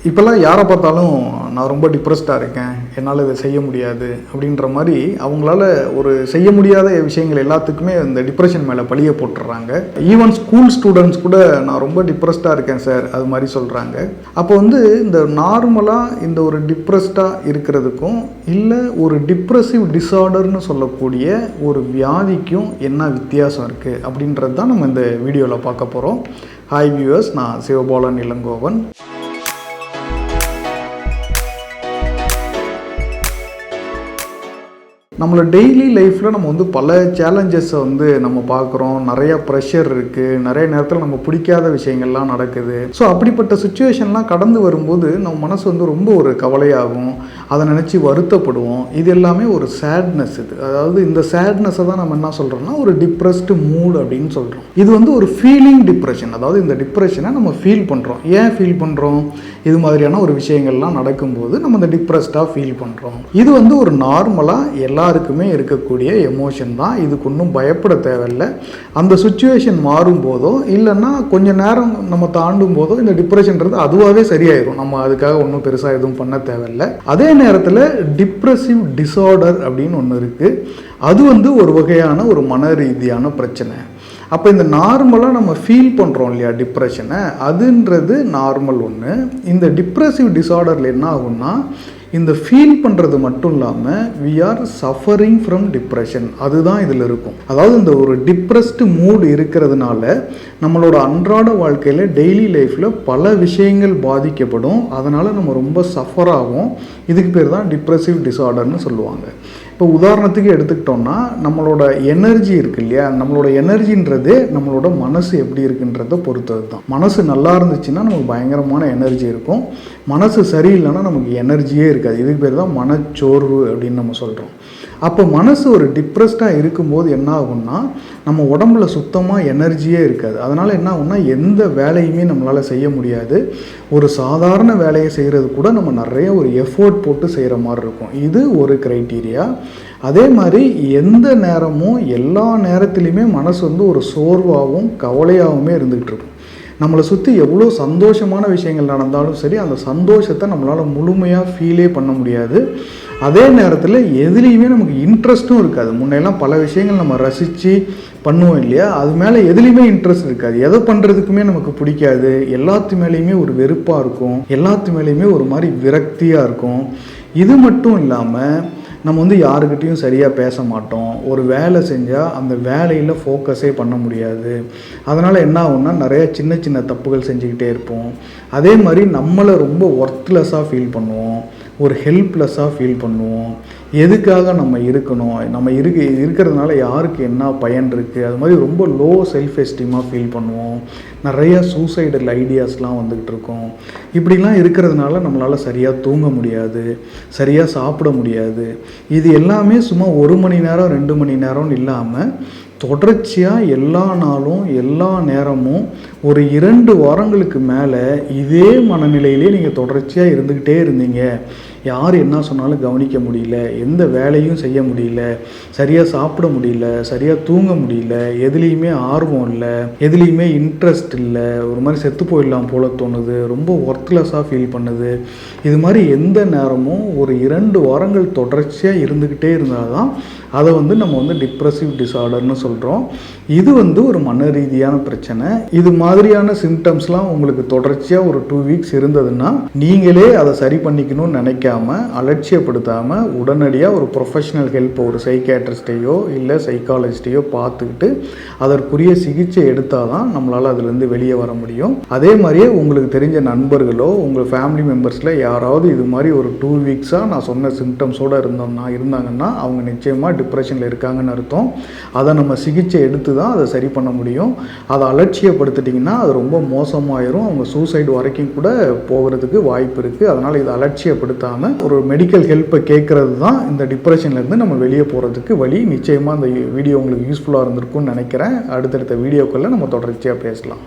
இப்போல்லாம் யாரை பார்த்தாலும் நான் ரொம்ப டிப்ரெஸ்டாக இருக்கேன், என்னால் இதை செய்ய முடியாது அப்படின்ற மாதிரி அவங்களால ஒரு செய்ய முடியாத விஷயங்கள் எல்லாத்துக்குமே இந்த டிப்ரெஷன் மேலே பழிய போட்டுடுறாங்க. ஈவன் ஸ்கூல் ஸ்டூடெண்ட்ஸ் கூட நான் ரொம்ப டிப்ரெஸ்டாக இருக்கேன் சார் அது மாதிரி சொல்கிறாங்க. அப்போ வந்து இந்த நார்மலாக இந்த ஒரு டிப்ரெஸ்டாக இருக்கிறதுக்கும் இல்லை ஒரு டிப்ரெசிவ் டிஸார்டர்னு சொல்லக்கூடிய ஒரு வியாதிக்கும் என்ன வித்தியாசம் இருக்குது அப்படின்றது தான் நம்ம இந்த வீடியோவில் பார்க்க போகிறோம். ஹாய் வியூவர்ஸ், நான் சிவபாலன் இளங்கோவன். நம்மளோட டெய்லி லைஃப்பில் நம்ம வந்து பல சேலஞ்சஸை வந்து நம்ம பார்க்குறோம். நிறைய ப்ரெஷர் இருக்குது, நிறைய நேரத்தில் நம்ம பிடிக்காத விஷயங்கள்லாம் நடக்குது. ஸோ அப்படிப்பட்ட சுச்சுவேஷன்லாம் கடந்து வரும்போது நம்ம மனசு வந்து ரொம்ப ஒரு கவலையாகும், அதை நினச்சி வருத்தப்படுவோம். இது எல்லாமே ஒரு சேட்னஸ். அதாவது இந்த சேட்னஸை தான் நம்ம என்ன சொல்கிறோம்னா ஒரு டிப்ரெஸ்டு மூட் அப்படின்னு சொல்கிறோம். இது வந்து ஒரு ஃபீலிங் டிப்ரெஷன். அதாவது இந்த டிப்ரெஷனை நம்ம ஃபீல் பண்ணுறோம். ஏன் ஃபீல் பண்ணுறோம்? இது மாதிரியான ஒரு விஷயங்கள்லாம் நடக்கும்போது நம்ம இந்த டிப்ரெஸ்டாக ஃபீல் பண்ணுறோம். இது வந்து ஒரு நார்மலாக எல்லாருக்குமே இருக்கக்கூடிய எமோஷன் தான். இதுக்கு ஒன்றும் பயப்பட தேவையில்லை. அந்த சுச்சுவேஷன் மாறும்போதோ இல்லைன்னா கொஞ்சம் நேரம் நம்ம தாண்டும் போதோ இந்த டிப்ரெஷன்றது அதுவாகவே சரியாயிடும். நம்ம அதுக்காக ஒன்றும் பெருசாக எதுவும் பண்ண தேவையில்லை. அதே நேரத்தில் டிப்ரெசிவ் டிஸார்டர் அப்படின்னு ஒன்று இருக்குது. அது வந்து ஒரு வகையான ஒரு மன ரீதியான பிரச்சனை. அப்போ இந்த நார்மலாக நம்ம ஃபீல் பண்ணுறோம் இல்லையா டிப்ரெஷனை, அதுன்றது நார்மல் ஒன்று. இந்த டிப்ரெசிவ் டிஸார்டரில் என்ன ஆகும்னா இந்த ஃபீல் பண்ணுறது மட்டும் இல்லாமல் we are suffering from depression, அதுதான் இதில் இருக்கும். அதாவது இந்த ஒரு டிப்ரெஸ்டு மூட் இருக்கிறதுனால நம்மளோட அன்றாட வாழ்க்கையில் டெய்லி லைஃப்பில் பல விஷயங்கள் பாதிக்கப்படும். அதனால் நம்ம ரொம்ப சஃபர் ஆகும். இதுக்கு பேர் தான் டிப்ரெசிவ் டிஸார்டர்னு சொல்லுவாங்க. இப்போ உதாரணத்துக்கு எடுத்துக்கிட்டோம்னா நம்மளோட எனர்ஜி இருக்கு இல்லையா, நம்மளோட எனர்ஜின்றது நம்மளோட மனசு எப்படி இருக்குன்றதை பொறுத்தது தான். மனசு நல்லா இருந்துச்சுன்னா நமக்கு பயங்கரமான எனர்ஜி இருக்கும். மனசு சரியில்லைன்னா நமக்கு எனர்ஜியே இருக்காது. இதுக்கு பேர் தான் மனச்சோர்வு அப்படின்னு நம்ம சொல்கிறோம். அப்போ மனசு ஒரு டிப்ரெஸ்டாக இருக்கும்போது என்ன ஆகும்னா நம்ம உடம்புல சுத்தமாக எனர்ஜியே இருக்காது. அதனால் என்ன ஆகும்னா எந்த வேலையுமே நம்மளால் செய்ய முடியாது. ஒரு சாதாரண வேலையை செய்கிறது கூட நம்ம நிறைய ஒரு எஃபோர்ட் போட்டு செய்கிற மாதிரி இருக்கும். இது ஒரு க்ரைட்டீரியா. அதே மாதிரி எந்த நேரமும் எல்லா நேரத்துலையுமே மனசு வந்து ஒரு சோர்வாகவும் கவலையாகவுமே இருந்துகிட்டு இருக்கும். நம்மளை சுற்றி எவ்வளோ சந்தோஷமான விஷயங்கள் நடந்தாலும் சரி, அந்த சந்தோஷத்தை நம்மளால் முழுமையாக ஃபீலே பண்ண முடியாது. அதே நேரத்தில் எதுலேயுமே நமக்கு இன்ட்ரெஸ்ட்டும் இருக்காது. முன்னெல்லாம் பல விஷயங்கள் நம்ம ரசித்து பண்ணுவோம் இல்லையா, அது மேலே எதுலேயுமே இன்ட்ரெஸ்ட் இருக்காது. எதை பண்ணுறதுக்குமே நமக்கு பிடிக்காது. எல்லாத்து மேலேயுமே ஒரு வெறுப்பாக இருக்கும், எல்லாத்து மேலேயுமே ஒரு மாதிரி விரக்தியாக இருக்கும். இது மட்டும் இல்லாமல் நம்ம வந்து யாருக்கிட்டையும் சரியாக பேச மாட்டோம். ஒரு வேலை செஞ்சால் அந்த வேலையில் ஃபோக்கஸே பண்ண முடியாது. அதனால் என்ன ஆகும்னா நிறைய சின்ன சின்ன தப்புகள் செஞ்சுக்கிட்டே இருப்போம். அதே மாதிரி நம்மளை ரொம்ப ஒர்த்லெஸ்ஸாக ஃபீல் பண்ணுவோம், ஒரு ஹெல்ப்லெஸ்ஸாக ஃபீல் பண்ணுவோம். எதுக்காக நம்ம இருக்கணும், நம்ம இருக்கிறதுனால யாருக்கு என்ன பயன் இருக்குது, அது மாதிரி ரொம்ப லோ செல்ஃப் எஸ்டீமாக ஃபீல் பண்ணுவோம். நிறைய சூசைடல் ஐடியாஸ்லாம் வந்துக்கிட்டு இருக்கோம். இப்படிலாம் இருக்கிறதுனால நம்மளால் சரியாக தூங்க முடியாது, சரியாக சாப்பிட முடியாது. இது எல்லாமே சும்மா 1 மணி நேரம் 2 மணி நேரம்னு இல்லாமல் தொடர்ச்சியாக எல்லா நாளும் எல்லா நேரமும் ஒரு 2 வாரங்களுக்கு மேலே இதே மனநிலையிலே நீங்கள் தொடர்ச்சியாக இருந்துக்கிட்டே இருந்தீங்க. யார் என்ன சொன்னாலும் கவனிக்க முடியல, எந்த வேலையும் செய்ய முடியல, சரியாக சாப்பிட முடியல, சரியாக தூங்க முடியல, எதுலேயுமே ஆர்வம் இல்லை, எதுலேயுமே இன்ட்ரெஸ்ட் இல்லை, ஒரு மாதிரி செத்து போயிடலாம் போல தோணுது, ரொம்ப ஒர்த்லெஸ்ஸாக ஃபீல் பண்ணுது. இது மாதிரி எந்த நேரமும் ஒரு 2 வாரங்கள் தொடர்ச்சியாக இருந்துக்கிட்டே இருந்தால் தான் அதை வந்து நம்ம வந்து டிப்ரெசிவ் டிஸார்டர்னு சொல்கிறோம். இது வந்து ஒரு மன ரீதியான பிரச்சனை. இது மாதிரியான சிம்டம்ஸ்லாம் உங்களுக்கு தொடர்ச்சியாக ஒரு 2 வீக்ஸ் இருந்ததுன்னா நீங்களே அதை சரி பண்ணிக்கணும்னு நினைக்காம அலட்சியப்படுத்தாமல் உடனடியாக ஒரு ப்ரொஃபஷனல் ஹெல்ப், ஒரு சைக்கியாட்ரிஸ்ட்டையோ இல்லை சைக்காலஜிஸ்ட்டையோ பார்த்துக்கிட்டு அதற்குரிய சிகிச்சை எடுத்தால் தான் நம்மளால் அதுலேருந்து வெளியே வர முடியும். அதே மாதிரியே உங்களுக்கு தெரிஞ்ச நண்பர்களோ உங்கள் ஃபேமிலி மெம்பர்ஸில் யாராவது இது மாதிரி ஒரு 2 வீக்ஸாக நான் சொன்ன சிம்டம்ஸோடு இருந்தாங்கன்னா அவங்க நிச்சயமாக டிப்ரெஷனில் இருக்காங்கன்னு அர்த்தம். அதை நம்ம சிகிச்சை எடுத்து தான் அதை சரி பண்ண முடியும். அதை அலட்சியப்படுத்திட்டிங்கன்னா அது ரொம்ப மோசமாயிரும். அவங்க சூசைடு வரைக்கும் கூட போகிறதுக்கு வாய்ப்பு இருக்குது. அதனால் இதை அலட்சியப்படுத்தாமல் ஒரு மெடிக்கல் ஹெல்ப்பை கேட்குறது தான் இந்த டிப்ரெஷன்லேருந்து நம்ம வெளியே போகிறதுக்கு வழி. நிச்சயமாக இந்த வீடியோ உங்களுக்கு யூஸ்ஃபுல்லாக இருந்திருக்கும்னு நினைக்கிறேன். அடுத்தடுத்த வீடியோக்களில் நம்ம தொடர்ச்சியாக பேசலாம்.